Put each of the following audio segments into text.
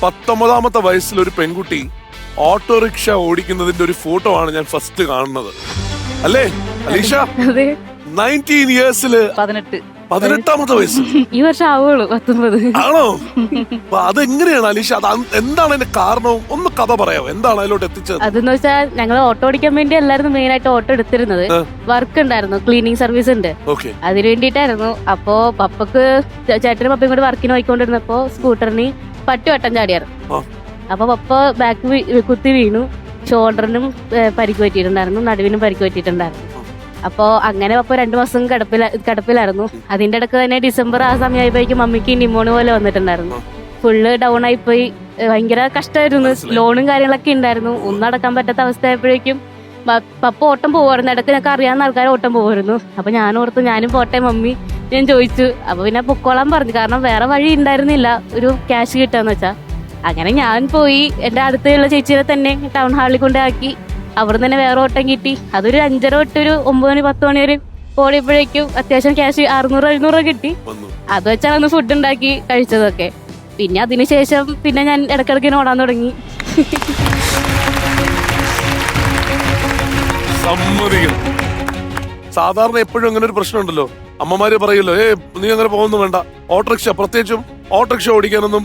19ാമത്തെ വയസ്സിൽ ഒരു പെൺകുട്ടി ഓട്ടോറിക്ഷ ഓടിക്കുന്നതിന്റെ ഒരു ഫോട്ടോ ആണ് ഞാൻ ഫസ്റ്റ് കാണുന്നത്. അല്ലേ അലീഷ? 19 ഇയേഴ്സില് 18ാമത്തെ വയസ്സ്. ഈ വർഷം ആവുള്ളൂ 19. ആണോ? അതെങ്ങനെയാണ് അലീഷ? എന്താണ് അതിന്റെ കാരണവും ഒന്ന് കഥ പറയാമോ? എന്താണ് അതിലോട്ട് എത്തിച്ചത്? അതെന്ന് വെച്ചാൽ ഞങ്ങൾ ഓട്ടോ ഓടിക്കാൻ വേണ്ടി എല്ലാവരും മെയിൻ ആയിട്ട് ഓട്ടോ എടുത്തിരുന്നത്. വർക്ക് ഉണ്ടായിരുന്നു, ക്ലീനിങ് സർവീസ് ഉണ്ട്, അതിന് വേണ്ടിയിട്ടായിരുന്നു. അപ്പോ പപ്പക്ക് ചേട്ടനും പപ്പയും കൂടി വർക്കിന് പോയിക്കൊണ്ടിരുന്നപ്പോ സ്കൂട്ടറിന് പട്ടി വട്ടം ചാടിയായിരുന്നു. അപ്പൊ പപ്പ ബാക്ക് കുത്തി വീണു. ഷോൾഡറിനും പരിക്ക് പറ്റിയിട്ടുണ്ടായിരുന്നു, നടുവിനും പരിക്ക് പറ്റിയിട്ടുണ്ടായിരുന്നു. അപ്പോ അങ്ങനെ പപ്പ 2 മാസം കിടപ്പിലായിരുന്നു. അതിന്റെ ഇടക്ക് തന്നെ ഡിസംബർ ആ സമയമായപ്പോഴേക്കും മമ്മിക്ക് ന്യൂമോണിയ പോലെ വന്നിട്ടുണ്ടായിരുന്നു. ഫുള്ള് ഡൗൺ ആയിപ്പോയി. ഭയങ്കര കഷ്ടമായിരുന്നു. ലോണും കാര്യങ്ങളൊക്കെ ഉണ്ടായിരുന്നു. ഒന്നും അടക്കാൻ പറ്റാത്ത അവസ്ഥ ആയപ്പോഴേക്കും പപ്പ ഓട്ടം പോവായിരുന്നു. ഇടയ്ക്ക് ഞങ്ങൾക്ക് അറിയാവുന്ന ആൾക്കാർ ഓട്ടം പോകുമായിരുന്നു. അപ്പൊ ഞാൻ ഓർത്തു ഞാനും പോട്ടെ മമ്മി ഞാൻ ചോദിച്ചു. അപ്പൊ പിന്നെ പൊക്കോളാൻ പറഞ്ഞു. കാരണം വേറെ വഴി ഉണ്ടായിരുന്നില്ല ഒരു ക്യാഷ് കിട്ടാന്ന് വെച്ചാ. അങ്ങനെ ഞാൻ പോയി എന്റെ അടുത്തുള്ള ചേച്ചിയെ തന്നെ ടൗൺ ഹാളിൽ കൊണ്ടാക്കി. അവിടെ തന്നെ വേറെ ഓട്ടം കിട്ടി. അതൊരു 5:30 തൊട്ട് ഒരു 9 മണി 10 മണി വരെ ഓടിയപ്പോഴേക്കും അത്യാവശ്യം ക്യാഷ് 600-700 കിട്ടി. അത് വെച്ചാണ് അന്ന് ഫുഡ് ഉണ്ടാക്കി കഴിച്ചതൊക്കെ. പിന്നെ അതിനുശേഷം പിന്നെ ഞാൻ ഇടയ്ക്കിടയ്ക്ക് ഓടാൻ തുടങ്ങി. സാധാരണ എപ്പോഴും അങ്ങനെ ഒരു പ്രശ്നമുണ്ടല്ലോ, അമ്മമാര് പറയല്ലോ, നീ അങ്ങനെ പോകുന്നു വേണ്ട, ഓട്ടോറിക്ഷ പ്രത്യേകിച്ചും ഓട്ടോറിക്ഷ ഓടിക്കാനൊന്നും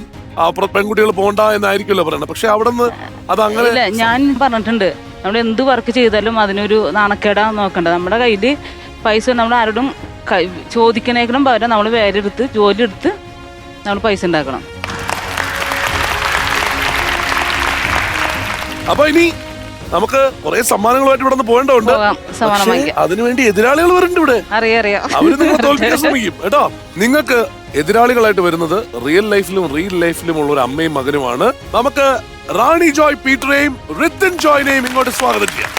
പെൺകുട്ടികൾ പോകണ്ട എന്നായിരിക്കുമല്ലോ പറയണത്. പക്ഷെ അവിടെ നിന്ന് അത് അങ്ങനെ ഞാൻ പറഞ്ഞിട്ടുണ്ട്, നമ്മൾ എന്ത് വർക്ക് ചെയ്താലും അതിനൊരു നാണക്കേടാ നോക്കണ്ട. നമ്മുടെ കയ്യിൽ പൈസ നമ്മൾ ആരോടും ചോദിക്കണേക്കാളും പകരം നമ്മൾ വേറെ എടുത്ത് ജോലി എടുത്ത് നമ്മൾ പൈസ ഉണ്ടാക്കണം. അപ്പൊ ഇനി നമുക്ക് കുറെ സമ്മാനങ്ങളുമായിട്ട് ഇവിടെ നിന്ന് പോകേണ്ടതുണ്ട്. അതിനുവേണ്ടി എതിരാളികൾ വരുന്നുണ്ട് ഇവിടെ. അറിയാം, അവര് നിങ്ങൾ തോൽപ്പിക്കാൻ ശ്രമിക്കും കേട്ടോ. നിങ്ങൾക്ക് എതിരാളികളായിട്ട് വരുന്നത് റിയൽ ലൈഫിലും ഉള്ള ഒരു അമ്മയും മകനുമാണ്. നമുക്ക് റാണി ജോയ് പീറ്ററേയും റിത്തിൻ ജോയിനെയും ഇങ്ങോട്ട് സ്വാഗതം ചെയ്യാം.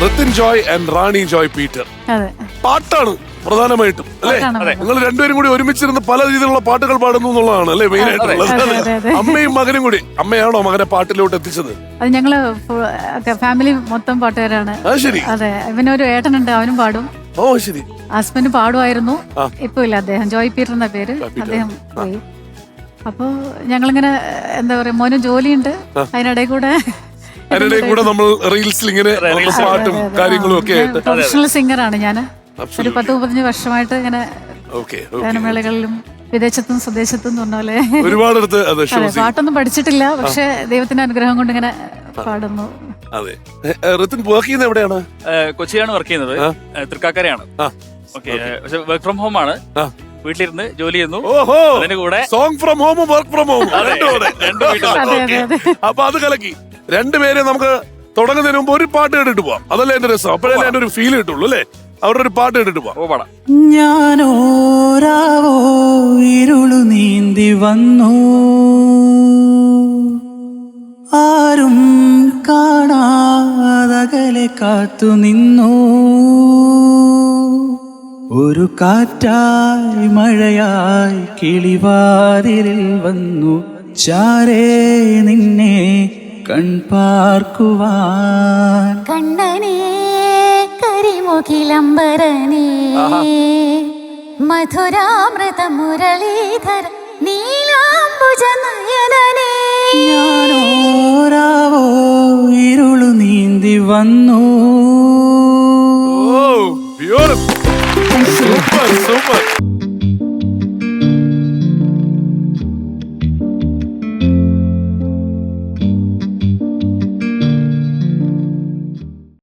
റിത്തിൻ ജോയ് ആൻഡ് റാണി ജോയ് പീറ്റർ. പാട്ടാണ് പ്രധാനമായിട്ടും അല്ലേ? നിങ്ങൾ രണ്ടുപേരും കൂടി ഒരുമിച്ചിരുന്ന് പല രീതിയിലുള്ള പാട്ടുകൾ പാടുന്നു എന്നുള്ളതാണ് അല്ലേ മെയിൻ ആയിട്ടുള്ളത്? അമ്മയും മകനും കൂടി. അമ്മയാണോ മകനെ പാട്ടിലോട്ട് എത്തിച്ചത്? അത് ഞങ്ങള് ഫാമിലി മൊത്തം പാട്ടുകാരാണ്. ശരി. അതെ, ഇവന് ഒരു ഏട്ടനുണ്ട്, അവനും പാടും. ഓ ശരി. ഹസ്ബൻഡ് പാടുമായിരുന്നു, ഇപ്പൊ ഇല്ല. അദ്ദേഹം ജോയ് പീറ്റർ എന്ന പേര്. അദ്ദേഹം പോയി. അപ്പൊ ഞങ്ങളിങ്ങനെ എന്താ പറയാ, മോനും ജോലിയുണ്ട്, അതിനിടയിൽ കൂടെ നമ്മൾ റീൽസിൽ ഇങ്ങനെ പാട്ടും കാര്യങ്ങളും ഒക്കെ. പ്രൊഫഷണൽ സിംഗറാണ് ഞാൻ. ഒരു 10-15 വർഷമായിട്ട് ഇങ്ങനെ ഗാനമേളകളിലും വിദേശത്തും സ്വദേശത്തും പറഞ്ഞ പോലെ ഒരുപാട് പാട്ടൊന്നും പഠിച്ചിട്ടില്ല. പക്ഷെ ദൈവത്തിന്റെ അനുഗ്രഹം കൊണ്ട് ഇങ്ങനെ പാടുന്നു. അതെ. റിത്തിൻ വർക്ക് ചെയ്യുന്നത് എവിടെയാണ്? കൊച്ചിയിലാണ് വർക്ക് ചെയ്യുന്നത്. തൃക്കാക്കരയാണ്. പക്ഷെ വർക്ക് ഫ്രം ഹോം ആണ്. വീട്ടിലിരുന്ന് ജോലി ചെയ്യുന്നു. അതിന്റെ കൂടെ സോങ് ഫ്രം ഹോമും വർക്ക് ഫ്രം ഹോമും. അപ്പൊ അത് കലക്കി. രണ്ടുപേരെ നമുക്ക് തുടങ്ങുന്നതിന് മുമ്പ് ഒരു പാട്ട് കേട്ടിട്ട് പോവാം. അതല്ലേ എന്റെ രസം. അപ്പോഴല്ലേ എന്റെ ഒരു ഫീൽ കിട്ടുള്ളൂ അല്ലേ? അവരുടെ ഒരു പാട്ട് കേട്ടിട്ട് പോവാം. ഞാനോരാവോ ഇരുളു നീന്തി വന്നു, ആരും കാണാതകലെ കാത്തു നിന്നു, ഒരു കാറ്റായി മഴയായി കിളിവാതിലിൽ വന്നു, ചാരേ നിന്നെ കൺപാർക്കുവാൻ. കണ്ണനേ കരിമുകിലംബരനേ മധുരാമൃത മുരളീധര നീലാംബുജ നയനനേ. ഞാനോരാവോ ഇരുളു നീന്തി വന്നു,